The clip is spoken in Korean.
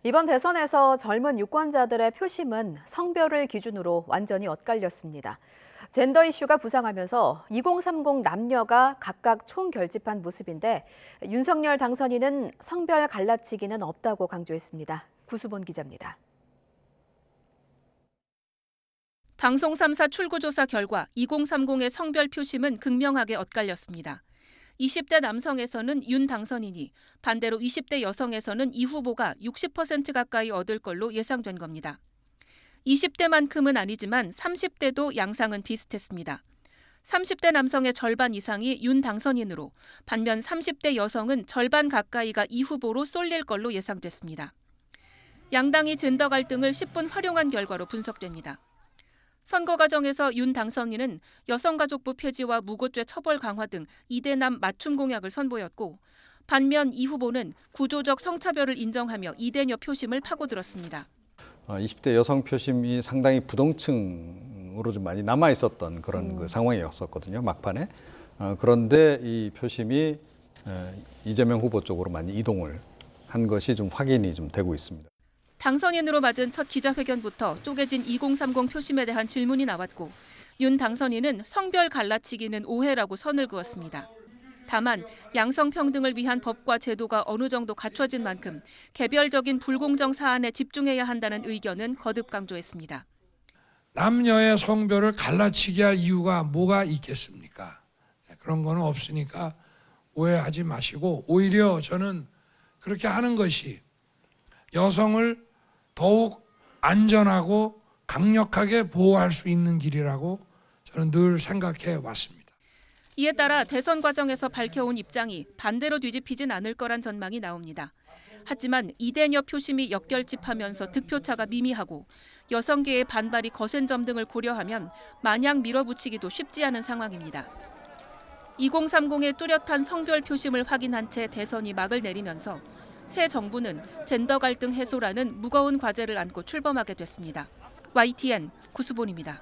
이번 대선에서 젊은 유권자들의 표심은 성별을 기준으로 완전히 엇갈렸습니다. 젠더 이슈가 부상하면서 2030 남녀가 각각 총결집한 모습인데 윤석열 당선인은 성별 갈라치기는 없다고 강조했습니다. 구수본 기자입니다. 방송 3사 출구조사 결과 2030의 성별 표심은 극명하게 엇갈렸습니다. 20대 남성에서는 윤 당선인이, 반대로 20대 여성에서는 이 후보가 60% 가까이 얻을 걸로 예상된 겁니다. 20대만큼은 아니지만 30대도 양상은 비슷했습니다. 30대 남성의 절반 이상이 윤 당선인으로, 반면 30대 여성은 절반 가까이가 이 후보로 쏠릴 걸로 예상됐습니다. 양당이 젠더 갈등을 10분 활용한 결과로 분석됩니다. 선거 과정에서 윤 당선인은 여성가족부 폐지와 무고죄 처벌 강화 등 2대남 맞춤 공약을 선보였고, 반면 이 후보는 구조적 성차별을 인정하며 2대녀 표심을 파고들었습니다. 20대 여성 표심이 상당히 부동층으로 좀 많이 남아 있었던 그런 그 상황이었었거든요, 막판에. 그런데 이 표심이 이재명 후보 쪽으로 많이 이동을 한 것이 좀 확인이 좀 되고 있습니다. 당선인으로 맞은 첫 기자회견부터 쪼개진 2030 표심에 대한 질문이 나왔고, 윤 당선인은 성별 갈라치기는 오해라고 선을 그었습니다. 다만 양성평등을 위한 법과 제도가 어느 정도 갖춰진 만큼 개별적인 불공정 사안에 집중해야 한다는 의견은 거듭 강조했습니다. 남녀의 성별을 갈라치기 할 이유가 뭐가 있겠습니까? 그런 거는 없으니까 오해하지 마시고, 오히려 저는 그렇게 하는 것이 여성을 더욱 안전하고 강력하게 보호할 수 있는 길이라고 저는 늘 생각해 왔습니다. 이에 따라 대선 과정에서 밝혀온 입장이 반대로 뒤집히진 않을 거란 전망이 나옵니다. 하지만 2대녀 표심이 역결집하면서 득표차가 미미하고 여성계의 반발이 거센 점 등을 고려하면 마냥 밀어붙이기도 쉽지 않은 상황입니다. 2030의 뚜렷한 성별 표심을 확인한 채 대선이 막을 내리면서 새 정부는 젠더 갈등 해소라는 무거운 과제를 안고 출범하게 됐습니다. YTN 구수본입니다.